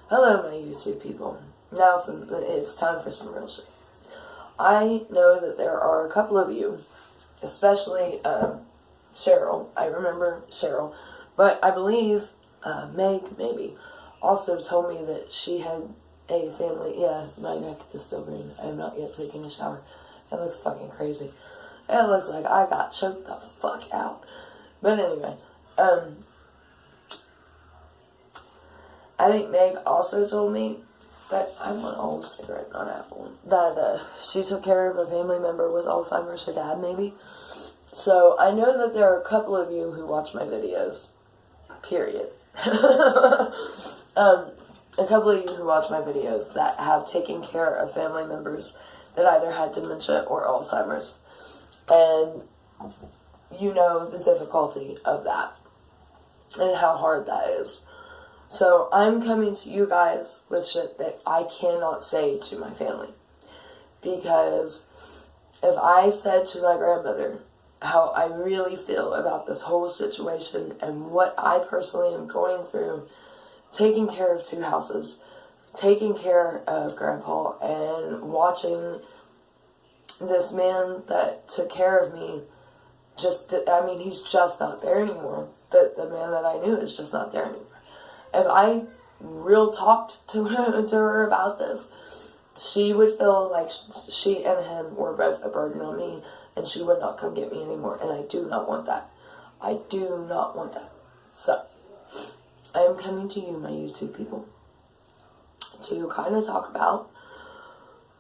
Hello, my YouTube people. Now it's time for some real shit. I know that there are a couple of you, especially Cheryl. I remember Cheryl. But I believe Meg, maybe, also told me that she had a family. Yeah, my neck is still green. I am not yet taking a shower. It looks fucking crazy. It looks like I got choked the fuck out. But anyway, I think Meg also told me that I want an old cigarette, not Apple one. That she took care of a family member with Alzheimer's, her dad maybe. So I know that there are a couple of you who watch my videos. Period. A couple of you who watch my videos that have taken care of family members that either had dementia or Alzheimer's. And you know the difficulty of that and how hard that is. So I'm coming to you guys with shit that I cannot say to my family. Because if I said to my grandmother how I really feel about this whole situation and what I personally am going through, taking care of 2 houses, taking care of Grandpa, and watching this man that took care of me he's just not there anymore. The man that I knew is just not there anymore. If I real talked to her about this, she would feel like she and him were both a burden on me, and she would not come get me anymore, and I do not want that. I do not want that. So, I am coming to you, my YouTube people, to kind of talk about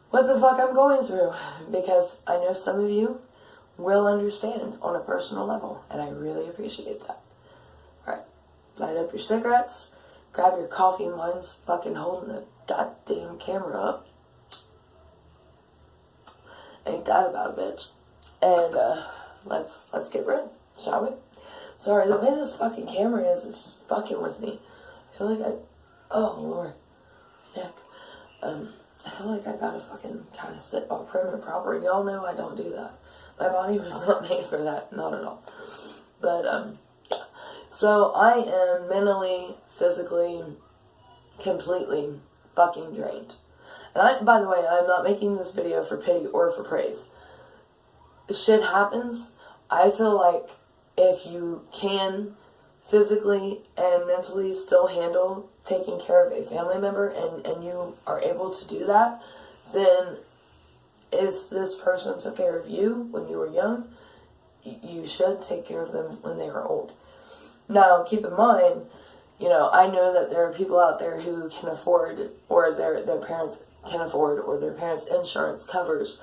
what the fuck I'm going through, because I know some of you will understand on a personal level, and I really appreciate that. Alright, light up your cigarettes, grab your coffee. Mine's fucking holding the goddamn camera up. Ain't that about a bitch? And let's get ready, shall we? Sorry, the way this fucking camera is fucking with me. I feel like oh lord, neck. I feel like I gotta fucking kind of sit all prim and proper. Y'all know I don't do that. My body was not made for that, not at all. But yeah. So I am mentally, physically, completely fucking drained. And by the way, I'm not making this video for pity or for praise. Shit happens. I feel like if you can physically and mentally still handle taking care of a family member and you are able to do that, then if this person took care of you when you were young, you should take care of them when they are old. Now, keep in mind, I know that there are people out there who can afford, or their parents can afford, or their parents' insurance covers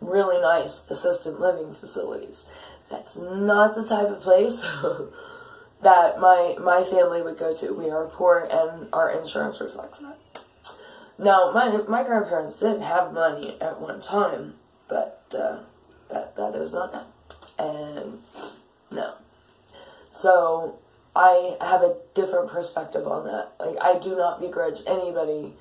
really nice assisted living facilities. That's not the type of place that my family would go to. We are poor, and our insurance reflects that. Now, my grandparents did have money at one time, but that is not now. And no. So I have a different perspective on that. Like, I do not begrudge anybody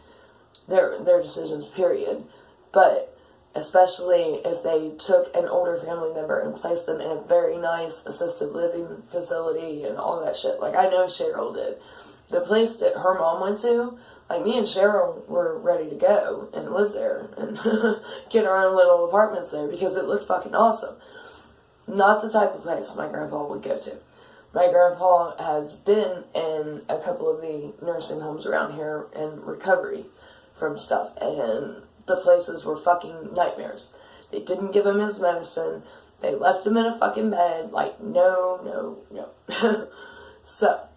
their decisions, period. But especially if they took an older family member and placed them in a very nice assisted living facility and all that shit. Like, I know Cheryl did. The place that her mom went to, like, me and Cheryl were ready to go and live there and get our own little apartments there because it looked fucking awesome. Not the type of place my grandpa would go to. My grandpa has been in a couple of the nursing homes around here in recovery from stuff, and the places were fucking nightmares. They didn't give him his medicine. They left him in a fucking bed. Like, no. So,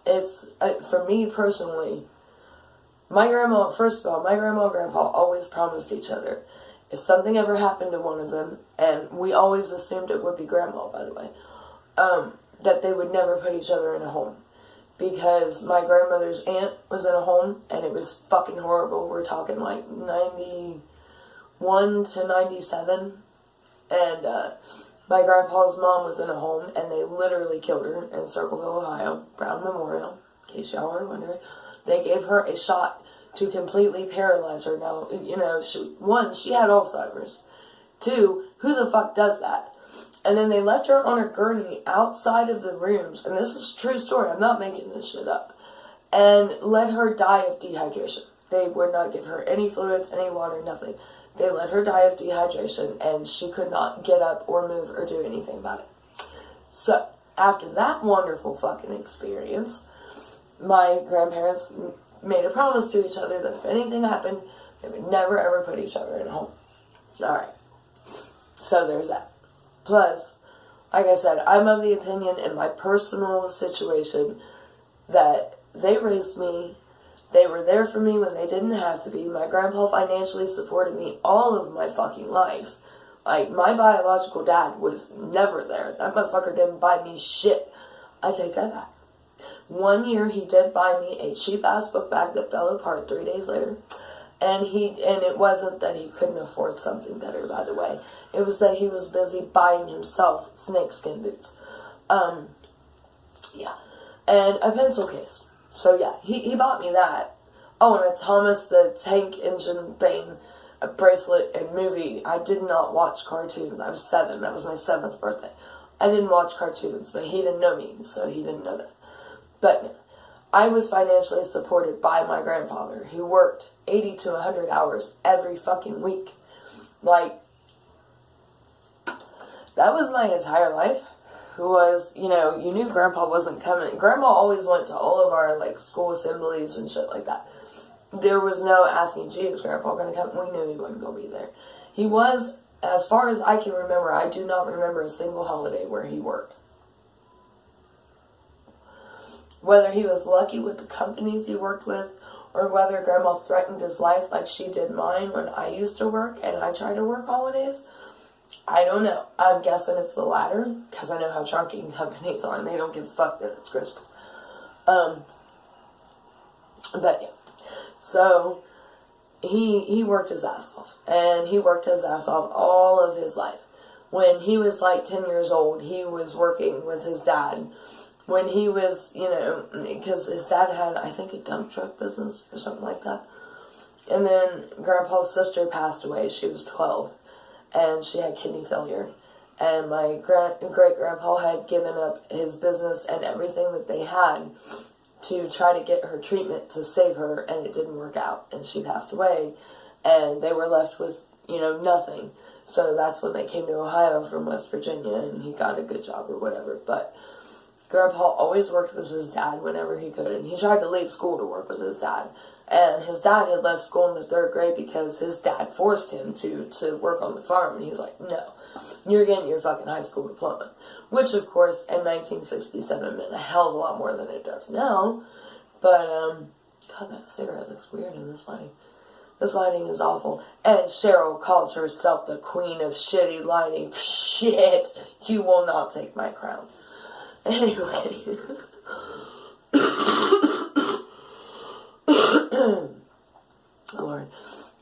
it's, for me personally, first of all, my grandma and grandpa always promised each other, if something ever happened to one of them, and we always assumed it would be grandma, by the way, that they would never put each other in a home. Because my grandmother's aunt was in a home, and it was fucking horrible. We're talking like 91 to 97. And my grandpa's mom was in a home, and they literally killed her in Circleville, Ohio. Brown Memorial, in case y'all were wondering. They gave her a shot to completely paralyze her. Now, she had Alzeimer's. 2, who the fuck does that? And then they left her on a gurney outside of the rooms. And this is a true story. I'm not making this shit up. and let her die of dehydration. They would not give her any fluids, any water, nothing. They let her die of dehydration, and she could not get up or move or do anything about it. So, after that wonderful fucking experience, my grandparents made a promise to each other that if anything happened, they would never ever put each other in a home. Alright. So there's that. Plus, like I said, I'm of the opinion in my personal situation that they raised me. They were there for me when they didn't have to be. My grandpa financially supported me all of my fucking life. Like, my biological dad was never there. That motherfucker didn't buy me shit. I take that back. 1 year, he did buy me a cheap-ass book bag that fell apart 3 days later. And it wasn't that he couldn't afford something better, by the way. It was that he was busy buying himself snakeskin boots. Yeah. And a pencil case. So, yeah, he bought me that. Oh, and a Thomas the Tank Engine thing, a bracelet, and movie. I did not watch cartoons. I was 7. That was my 7th birthday. I didn't watch cartoons, but he didn't know me, so he didn't know that. But no, I was financially supported by my grandfather, who worked 80 to 100 hours every fucking week. Like, that was my entire life. Who was, you know, you knew Grandpa wasn't coming. Grandma always went to all of our, like, school assemblies and shit like that. There was no asking, gee, is Grandpa going to come? We knew he wasn't going to be there. He was, as far as I can remember, I do not remember a single holiday where he worked. Whether he was lucky with the companies he worked with, or whether Grandma threatened his life like she did mine when I used to work and I tried to work holidays, I don't know. I'm guessing it's the latter, because I know how trunking companies are, and they don't give a fuck that it's Christmas. But yeah. So, he worked his ass off. And he worked his ass off all of his life. When he was like 10 years old, he was working with his dad. When he was, you know, because his dad had, I think, a dump truck business or something like that. And then Grandpa's sister passed away. She was 12. And she had kidney failure. And my great-grandpa had given up his business and everything that they had to try to get her treatment to save her, and it didn't work out. And she passed away, and they were left with, you know, nothing. So that's when they came to Ohio from West Virginia, and he got a good job or whatever. But Grandpa always worked with his dad whenever he could, and he tried to leave school to work with his dad. And his dad had left school in the 3rd grade because his dad forced him to work on the farm. And he's like, no, you're getting your fucking high school diploma. Which, of course, in 1967 meant a hell of a lot more than it does now. But, God, that cigarette looks weird in this lighting. This lighting is awful. And Cheryl calls herself the queen of shitty lighting. Shit, you will not take my crown. Anyway. Lord.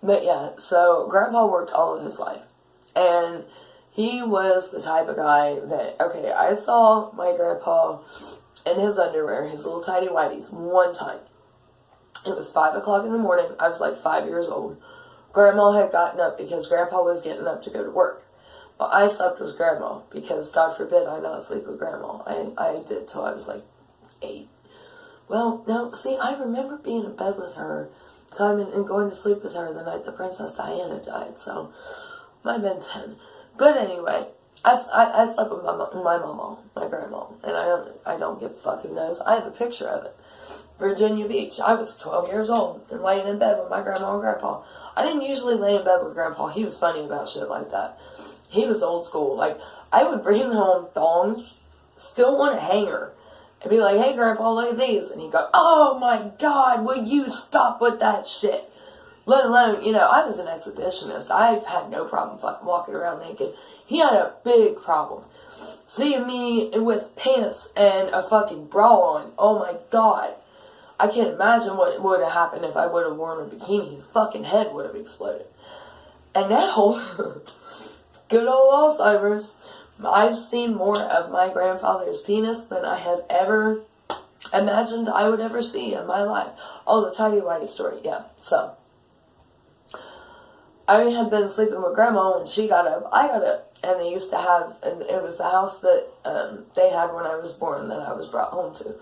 But yeah, so Grandpa worked all of his life. And he was the type of guy that, okay, I saw my grandpa in his underwear, his little tidy whities, one time. It was 5 o'clock in the morning. I was like 5 years old. Grandma had gotten up because Grandpa was getting up to go to work. But I slept with Grandma because, God forbid, I not sleep with Grandma. I did till I was like 8. Well, no, see, I remember being in bed with her, climbing and going to sleep with her the night the Princess Diana died, so might have been 10. But anyway, I slept with my mama, my grandma, and I don't give a fucking knows. I have a picture of it. Virginia Beach. I was 12 years old and laying in bed with my grandma and grandpa. I didn't usually lay in bed with Grandpa. He was funny about shit like that. He was old school. Like, I would bring home thongs, still on a hanger, and be like, hey, Grandpa, look at these. And he'd go, oh, my God, would you stop with that shit? Let alone, you know, I was an exhibitionist. I had no problem fucking walking around naked. He had a big problem. Seeing me with pants and a fucking bra on, oh, my God. I can't imagine what would have happened if I would have worn a bikini. His fucking head would have exploded. And now, good old Alzeimers. I've seen more of my grandfather's penis than I have ever imagined I would ever see in my life. Oh, the tidy whitey story, yeah. So, I had been sleeping with Grandma when she got up. I got up, and they used to have, and it was the house that they had when I was born that I was brought home to.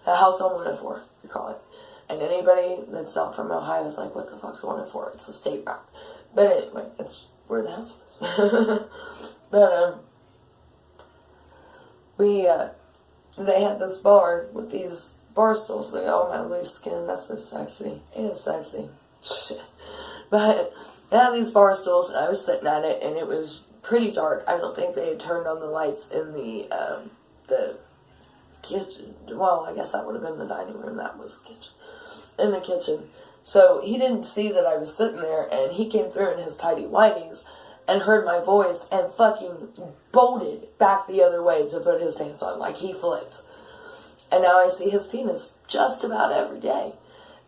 The house on 104. we call it. And anybody that's not from Ohio is like, what the fuck's 104? It's a state route. But anyway, it's where the house was. But, they had this bar with these bar stools. Like, oh, my loose skin, that's so sexy. It is sexy. Shit. But they had these bar stools, and I was sitting at it, and it was pretty dark. I don't think they had turned on the lights in the kitchen. Well, I guess that would have been the dining room. That was the kitchen. In the kitchen. So he didn't see that I was sitting there, and he came through in his tidy whities and heard my voice and fucking bolted back the other way to put his pants on. Like, he flipped. And now I see his penis just about every day.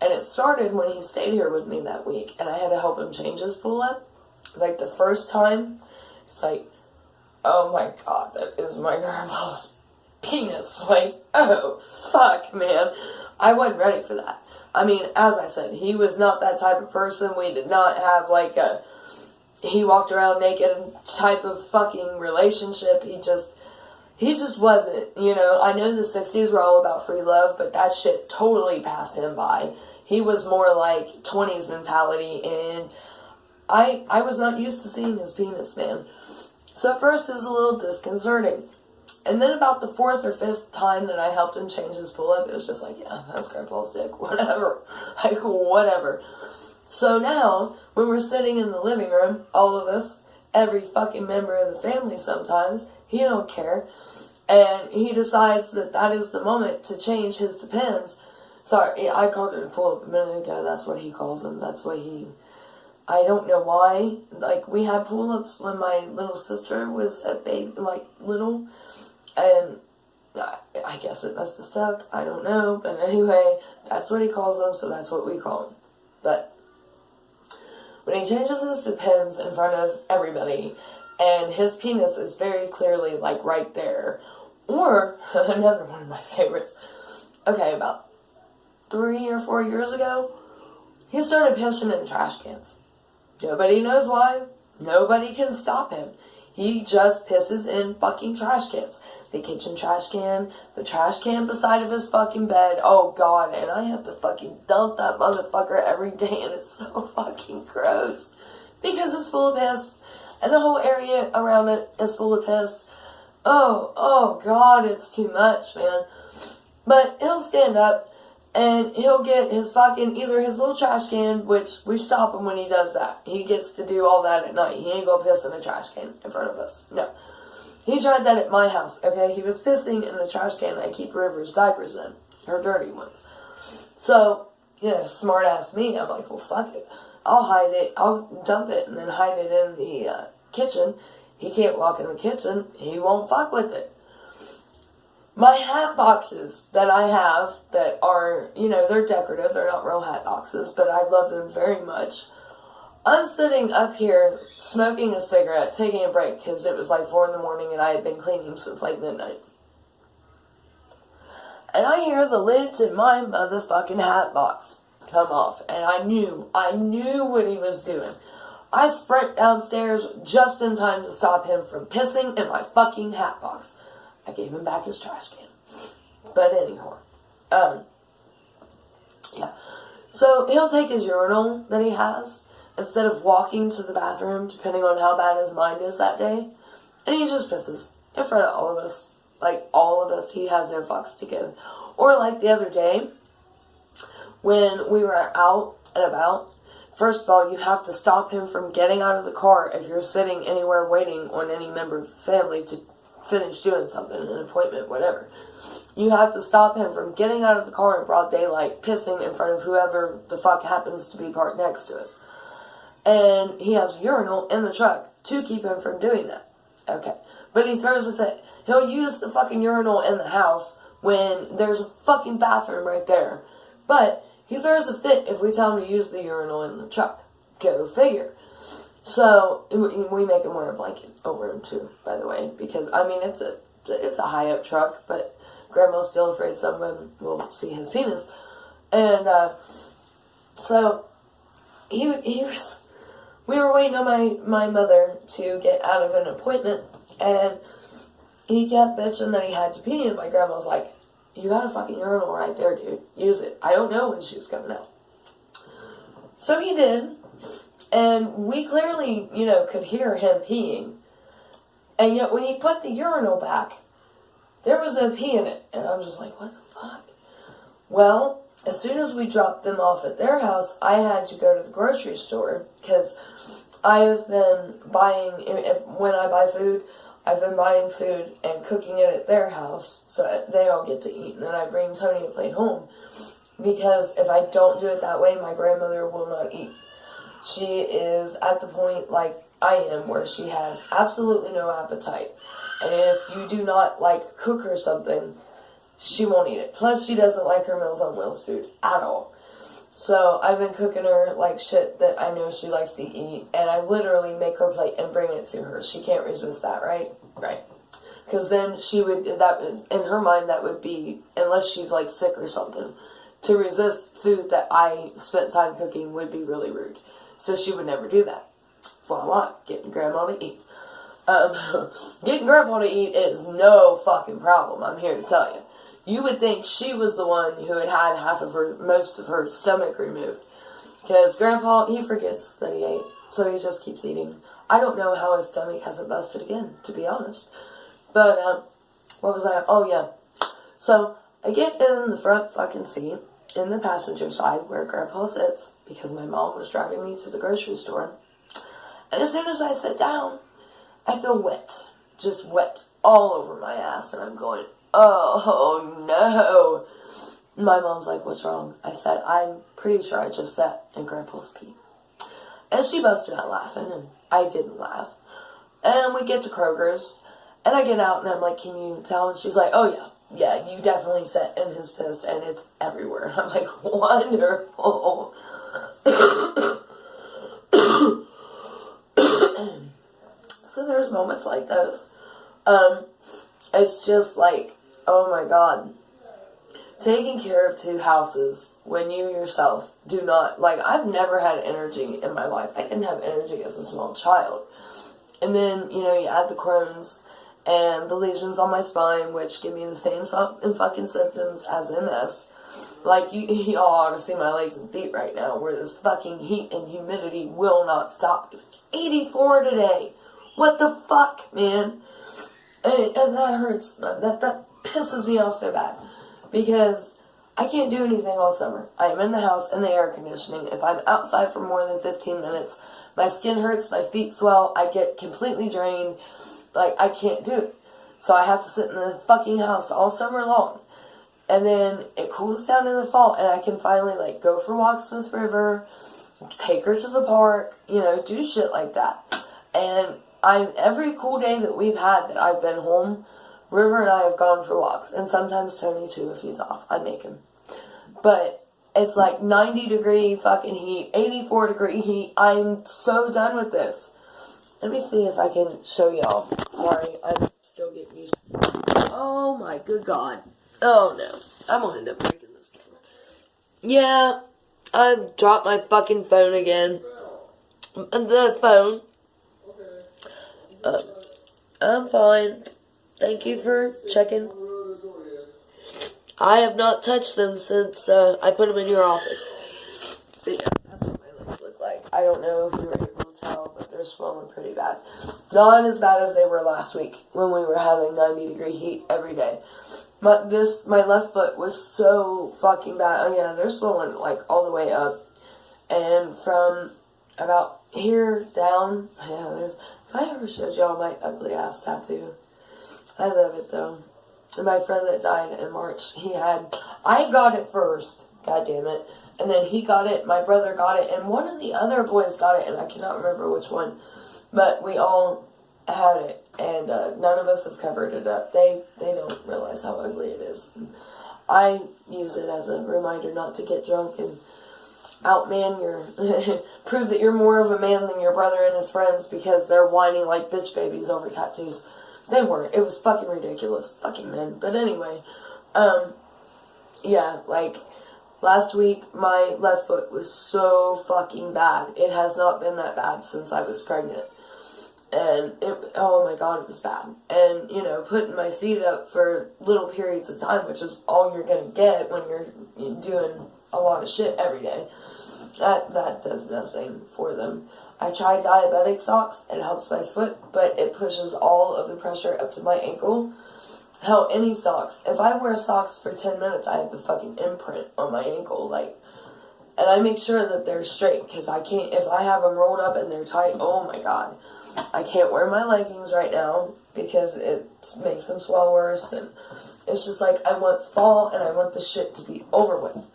And it started when he stayed here with me that week, and I had to help him change his pull-up. Like, the first time, it's like, oh my god, that is my grandpa's penis. Like, oh, fuck, man. I wasn't ready for that. I mean, as I said, he was not that type of person. We did not have, like, he walked around naked type of fucking relationship. He just wasn't, you know. I know the 60s were all about free love, but that shit totally passed him by. He was more like 20s mentality, and I was not used to seeing his penis, man. So at first it was a little disconcerting. And then about the 4th or 5th time that I helped him change his pull-up, it was just like, yeah, that's Grandpa's dick, whatever. Like, whatever. So now, when we're sitting in the living room, all of us, every fucking member of the family sometimes, he don't care. And he decides that that is the moment to change his Depends. Sorry, I called it a pull-up a minute ago. That's what he calls them. That's what he... I don't know why. Like, we had pull-ups when my little sister was a baby, like, little. And I guess it must have stuck. I don't know. But anyway, that's what he calls them, so that's what we call them. But when he changes his Depends in front of everybody, and his penis is very clearly, like, right there. Or, another one of my favorites. Okay, about 3 or 4 years ago, he started pissing in trash cans. Nobody knows why. Nobody can stop him. He just pisses in fucking trash cans. The kitchen trash can, the trash can beside of his fucking bed. Oh god, and I have to fucking dump that motherfucker every day, and it's so fucking gross. Because it's full of piss, and the whole area around it is full of piss. Oh god, it's too much, man. But he'll stand up, and he'll get his fucking, either his little trash can, which we stop him when he does that. He gets to do all that at night. He ain't gonna piss in a trash can in front of us. No. He tried that at my house, okay? He was pissing in the trash can I keep River's diapers in. Her dirty ones. So, smart ass me, I'm like, well, fuck it. I'll hide it. I'll dump it and then hide it in the kitchen. He can't walk in the kitchen. He won't fuck with it. My hat boxes that I have that are, they're decorative. They're not real hat boxes, but I love them very much. I'm sitting up here smoking a cigarette, taking a break, because it was like 4 in the morning and I had been cleaning since like midnight. And I hear the lids in my motherfucking hat box come off. And I knew what he was doing. I sprint downstairs just in time to stop him from pissing in my fucking hat box. I gave him back his trash can. But anyhow, yeah. So he'll take his urinal that he has, instead of walking to the bathroom, depending on how bad his mind is that day, and he just pisses in front of all of us. Like, all of us. He has no fucks to give. Or like the other day, when we were out and about, first of all, you have to stop him from getting out of the car if you're sitting anywhere waiting on any member of the family to finish doing something, an appointment, whatever. You have to stop him from getting out of the car in broad daylight, pissing in front of whoever the fuck happens to be parked next to us. And he has a urinal in the truck to keep him from doing that. Okay. But he throws a fit. He'll use the fucking urinal in the house when there's a fucking bathroom right there. But he throws a fit if we tell him to use the urinal in the truck. Go figure. So, we make him wear a blanket over him too, by the way. Because, I mean, it's a high-up truck, but Grandma's still afraid someone will see his penis. And, so, we were waiting on my mother to get out of an appointment, and he kept bitching that he had to pee, and my grandma was like, you got a fucking urinal right there, dude. Use it. I don't know when she's coming out. So he did. And we clearly, could hear him peeing. And yet when he put the urinal back, there was no pee in it. And I'm just like, what the fuck? Well, as soon as we dropped them off at their house, I had to go to the grocery store. Because I've been buying, when I buy food, I've been buying food and cooking it at their house so they all get to eat. And then I bring Tony a plate home. Because if I don't do it that way, my grandmother will not eat. She is at the point like I am where she has absolutely no appetite. And if you do not cook her something, she won't eat it. Plus she doesn't like her Meals on Wheels food at all. So I've been cooking her shit that I know she likes to eat, and I literally make her plate and bring it to her. She can't resist that, right? Right. Because then she would, in her mind, that would be, unless she's sick or something, to resist food that I spent time cooking would be really rude. So she would never do that. Voila, getting grandma to eat. Getting grandma to eat is no fucking problem, I'm here to tell you. You would think she was the one who had most of her stomach removed. Because Grandpa, he forgets that he ate. So he just keeps eating. I don't know how his stomach hasn't busted again, to be honest. But, what was I? Oh, yeah. So, I get in the front fucking seat, in the passenger side, where Grandpa sits, because my mom was driving me to the grocery store. And as soon as I sit down, I feel wet. Just wet all over my ass. And I'm going, oh, no. My mom's like, what's wrong? I said, I'm pretty sure I just sat in Grandpa's pee. And she busted out laughing, and I didn't laugh. And we get to Kroger's, and I get out, and I'm like, can you tell? And she's like, oh, yeah, you definitely sat in his piss, and it's everywhere. And I'm like, wonderful. So there's moments like those. It's just oh my God. Taking care of two houses when you yourself do not, I've never had energy in my life. I didn't have energy as a small child. And then, you add the Crohn's and the lesions on my spine, which give me the same fucking symptoms as MS. You all ought to see my legs and feet right now, where this fucking heat and humidity will not stop. 84 today. What the fuck, man? And that hurts. That pisses me off so bad. Because I can't do anything all summer. I am in the house in the air conditioning. If I'm outside for more than 15 minutes, my skin hurts, my feet swell, I get completely drained. I can't do it. So I have to sit in the fucking house all summer long. And then it cools down in the fall, and I can finally, go for walks with River, take her to the park, do shit like that. And every cool day that we've had that I've been home, River and I have gone for walks, and sometimes Tony too if he's off. I make him. But it's 90 degree fucking heat, 84 degree heat. I'm so done with this. Let me see if I can show y'all. Sorry, I'm still getting used to it. Oh my good God. Oh no. I'm gonna end up breaking this camera. Yeah, I dropped my fucking phone again. The phone. I'm fine. Thank you for checking. I have not touched them since I put them in your office. But yeah, that's what my legs look like. I don't know if you were able to tell, but they're swollen pretty bad. Not as bad as they were last week when we were having 90 degree heat every day. My left foot was so fucking bad. Oh yeah, they're swollen all the way up. And from about here down, if I ever showed y'all my ugly ass tattoo. I love it though. And my friend that died in March, I got it first, god damn it. And then he got it, my brother got it, and one of the other boys got it, and I cannot remember which one. But we all had it, and none of us have covered it up. They don't realize how ugly it is. And I use it as a reminder not to get drunk and prove that you're more of a man than your brother and his friends because they're whining like bitch babies over tattoos. They weren't. It was fucking ridiculous. Fucking men. But anyway, yeah, last week, my left foot was so fucking bad. It has not been that bad since I was pregnant. And oh my god, it was bad. And, you know, putting my feet up for little periods of time, which is all you're going to get when you're doing a lot of shit every day, that does nothing for them. I tried diabetic socks. It helps my foot, but it pushes all of the pressure up to my ankle. Hell, any socks. If I wear socks for 10 minutes, I have the fucking imprint on my ankle, like, and I make sure that they're straight, because I can't, if I have them rolled up and they're tight, oh my god. I can't wear my leggings right now, because it makes them swell worse, and it's just like, I want fall, and I want the shit to be over with.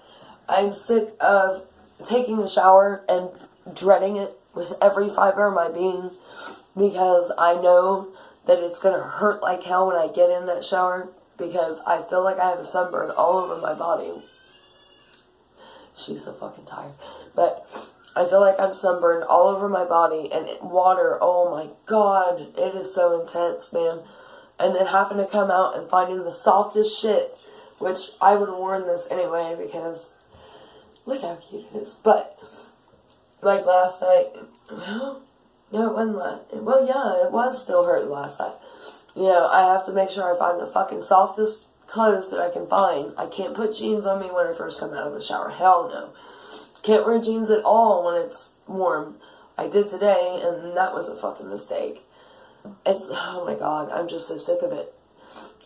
I'm sick of taking a shower and dreading it with every fiber of my being, because I know that it's going to hurt like hell when I get in that shower, because I feel like I have a sunburn all over my body. She's so fucking tired. But I feel like I'm sunburned all over my body, and water, oh my god, it is so intense, man. And then having to come out and finding the softest shit, which I would have worn this anyway, because look how cute it is. But, like last night, well, no, it wasn't well, yeah, it was still hurting last night. You know, I have to make sure I find the fucking softest clothes that I can find. I can't put jeans on me when I first come out of the shower. Hell no. Can't wear jeans at all when it's warm. I did today, and that was a fucking mistake. It's, oh my god, I'm just so sick of it.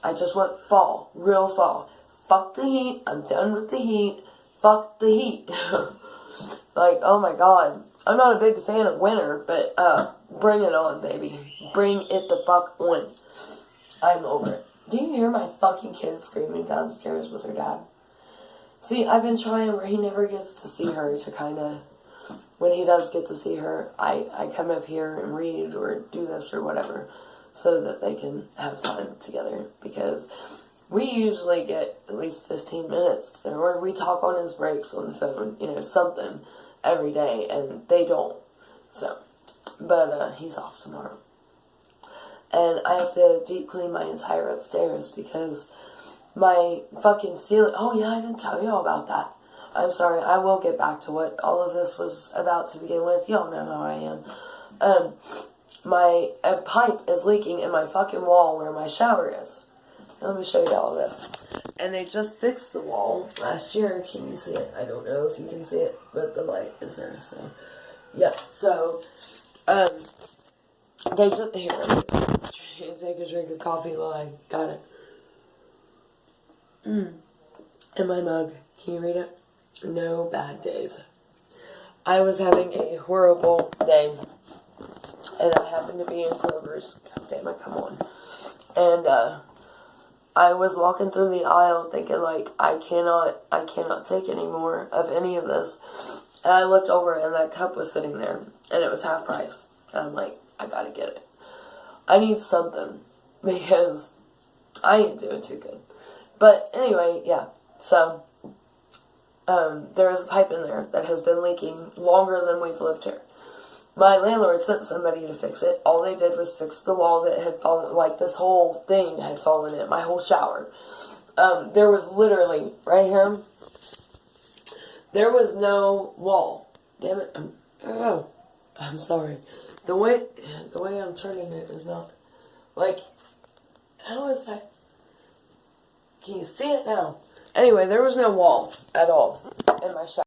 I just want fall. Real fall. Fuck the heat. I'm done with the heat. Fuck the heat. Like, oh my god. I'm not a big fan of winter, but, bring it on, baby. Bring it the fuck on. I'm over it. Do you hear my fucking kid screaming downstairs with her dad? See, I've been trying where he never gets to see her to kind of, when he does get to see her, I come up here and read or do this or whatever so that they can have time together, because we usually get at least 15 minutes, or we talk on his breaks on the phone, you know, something every day, and they don't. So, but he's off tomorrow. And I have to deep clean my entire upstairs because my fucking ceiling... Oh, yeah, I didn't tell you all about that. I'm sorry, I will get back to what all of this was about to begin with. Y'all know how I am. My pipe is leaking in my fucking wall where my shower is. Let me show you all this. And they just fixed the wall last year. Can you see it? I don't know if you can see it, but the light is there, so... Yeah, so... They just... Here, take a drink of coffee while I got it. In my mug. Can you read it? No bad days. I was having a horrible day, and I happened to be in Kroger's. God damn it, come on. And, I was walking through the aisle thinking, like, I cannot take any more of any of this. And I looked over, and that cup was sitting there, and it was half price. And I'm like, I gotta get it. I need something, because I ain't doing too good. But anyway, yeah, so, there is a pipe in there that has been leaking longer than we've lived here. My landlord sent somebody to fix it. All they did was fix the wall that had fallen, like this whole thing had fallen in, my whole shower. There was literally, right here, there was no wall. Damn it, I'm sorry. The way I'm turning it is not, like, how is that? Can you see it now? Anyway, there was no wall at all in my shower.